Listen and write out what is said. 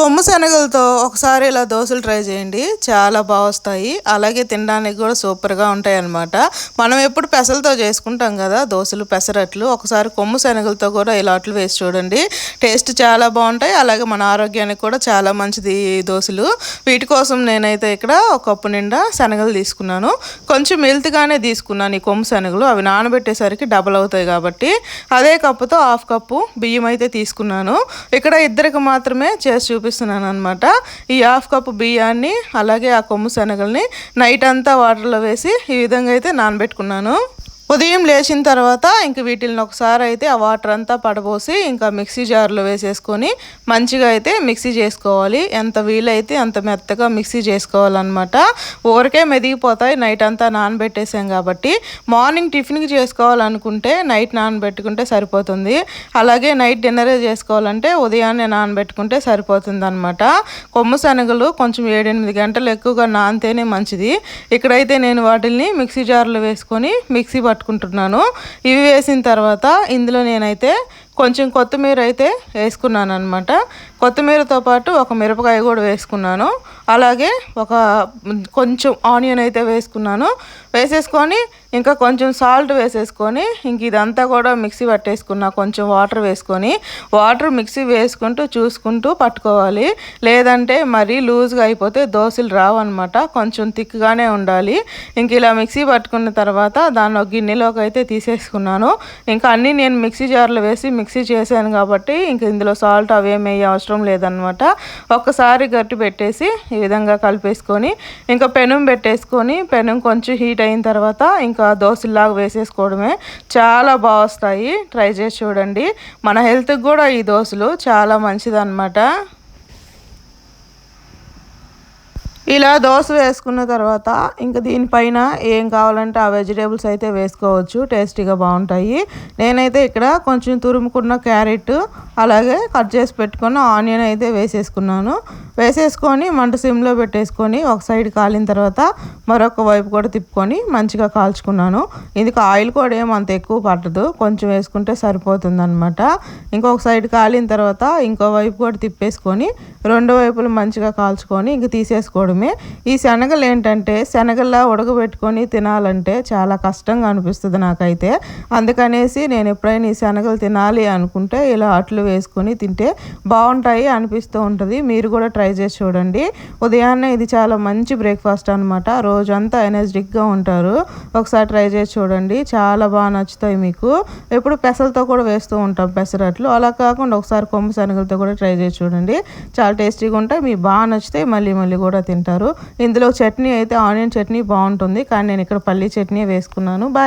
కొమ్ము శనగలతో ఒకసారి ఇలా దోశలు ట్రై చేయండి, చాలా బాగా వస్తాయి. అలాగే తినడానికి కూడా సూపర్గా ఉంటాయి అన్నమాట. మనం ఎప్పుడు పెసలతో చేసుకుంటాం కదా దోశలు, పెసరట్లు. ఒకసారి కొమ్ము శనగలతో కూడా ఇలా అట్లు వేసి చూడండి, టేస్ట్ చాలా బాగుంటాయి. అలాగే మన ఆరోగ్యానికి కూడా చాలా మంచిది ఈ దోశలు. వీటి కోసం నేనైతే ఇక్కడ ఒక కప్పు నిండా శనగలు తీసుకున్నాను. కొంచెం మెల్తిగానే తీసుకున్నాను ఈ కొమ్ము శనగలు, అవి నానబెట్టేసరికి డబల్ అవుతాయి కాబట్టి. అదే కప్పుతో హాఫ్ కప్పు బియ్యం అయితే తీసుకున్నాను. ఇక్కడ ఇద్దరికి మాత్రమే చేసి చూపిస్తున్నాను అనమాట. ఈ హాఫ్ కప్పు బియ్యాన్ని అలాగే ఆ కొమ్ము శనగల్ని నైట్ అంతా వాటర్లో వేసి ఈ విధంగా అయితే నానబెట్టుకున్నాను. ఉదయం లేచిన తర్వాత ఇంక వీటిని ఒకసారి అయితే ఆ వాటర్ అంతా పడబోసి ఇంకా మిక్సీ జార్లో వేసేసుకొని మంచిగా అయితే మిక్సీ చేసుకోవాలి. ఎంత వీలైతే అంత మెత్తగా మిక్సీ చేసుకోవాలన్నమాట. ఊరికే మెదిగిపోతాయి, నైట్ అంతా నానబెట్టేసాం కాబట్టి. మార్నింగ్ టిఫిన్కి చేసుకోవాలనుకుంటే నైట్ నానబెట్టుకుంటే సరిపోతుంది. అలాగే నైట్ డిన్నరే చేసుకోవాలంటే ఉదయాన్నే నానబెట్టుకుంటే సరిపోతుంది అనమాట. కొమ్ము శనగలు కొంచెం 7-8 గంటలు ఎక్కువగా నానితేనే మంచిది. ఇక్కడైతే నేను వాటిని మిక్సీ జార్లో వేసుకొని మిక్సీ పట్టుకుంటున్నాను. ఇవి వేసిన తర్వాత ఇందులో నేనైతే కొంచెం కొత్తిమీర అయితే వేసుకున్నాను అనమాట. కొత్తిమీరతో పాటు ఒక మిరపకాయ కూడా వేసుకున్నాను. అలాగే కొంచెం ఆనియన్ అయితే వేసుకున్నాను. వేసేసుకొని ఇంకా కొంచెం సాల్ట్ వేసేసుకొని ఇంక ఇదంతా కూడా మిక్సీ పట్టేసుకున్నా. కొంచెం వాటర్ వేసుకొని మిక్సీ వేసుకుంటూ చూసుకుంటూ పట్టుకోవాలి, లేదంటే మరీ లూజ్గా అయిపోతే దోశలు రావన్నమాట. కొంచెం థిక్గానే ఉండాలి. ఇంక ఇలా మిక్సీ పట్టుకున్న తర్వాత దాన్ని ఒక గిన్నెలోకి అయితే తీసేసుకున్నాను. ఇంకా అన్నీ నేను మిక్సీ జార్లో వేసి మిక్సీ చేశాను కాబట్టి ఇంక ఇందులో సాల్ట్ అవేమి అవసరం లేదనమాట. ఒక్కసారి గట్టి పెట్టేసి ఈ విధంగా కలిపేసుకొని ఇంకా పెనం పెట్టేసుకొని పెనం కొంచెం హీట్ అయిన తర్వాత ఇంకా దోశలాగా వేసేసుకోవడమే. చాలా బాగా వస్తాయి, ట్రై చేసి చూడండి. మన హెల్త్కి కూడా ఈ దోశలు చాలా మంచిదన్నమాట. ఇలా దోశ వేసుకున్న తర్వాత ఇంకా దీనిపైన ఏం కావాలంటే ఆ వెజిటేబుల్స్ అయితే వేసుకోవచ్చు, టేస్టీగా బాగుంటాయి. నేనైతే ఇక్కడ కొంచెం తురుముకున్న క్యారెట్ అలాగే కట్ చేసి పెట్టుకున్న ఆనియన్ అయితే వేసేసుకున్నాను. వేసేసుకొని మంట సిమ్లో పెట్టేసుకొని ఒక సైడ్ కాలిన తర్వాత మరొక వైపు కూడా తిప్పుకొని మంచిగా కాల్చుకున్నాను. ఇందుకు ఆయిల్ కూడా ఏమంత ఎక్కువ పట్టదు, కొంచెం వేసుకుంటే సరిపోతుంది అనమాట. ఇంకొక సైడ్ కాలిన తర్వాత ఇంకో వైపు కూడా తిప్పేసుకొని రెండు వైపులు మంచిగా కాల్చుకొని ఇంక తీసేసుకోవడమే. ఈ శనగలు ఏంటంటే శనగల్లా ఉడకబెట్టుకొని తినాలంటే చాలా కష్టంగా అనిపిస్తుంది నాకైతే. అందుకనేసి నేను ఎప్పుడైనా ఈ శనగలు తినాలి అనుకుంటే ఇలా అట్లు వేసుకొని తింటే బాగుంటాయి అనిపిస్తూ ఉంటుంది. మీరు కూడా ట్రై చేసి చూడండి. ఉదయాన్నే ఇది చాలా మంచి బ్రేక్ఫాస్ట్ అనమాట. రోజంతా ఎనర్జెటిక్గా ఉంటారు. ఒకసారి ట్రై చేసి చూడండి, చాలా బాగా నచ్చుతాయి మీకు. ఎప్పుడు పెసలతో కూడా వేస్తూ ఉంటాం పెసరట్లు, అలా కాకుండా ఒకసారి కొమ్ము శనగలతో కూడా ట్రై చేసి చూడండి, చాలా టేస్టీగా ఉంటాయి. మీకు బాగా నచ్చితే మళ్ళీ మళ్ళీ కూడా తింటారు. ఇందులో చట్నీ అయితే ఆనియన్ చట్నీ బాగుంటుంది, కానీ నేను ఇక్కడ పల్లీ చట్నీ వేసుకున్నాను. బాయ్.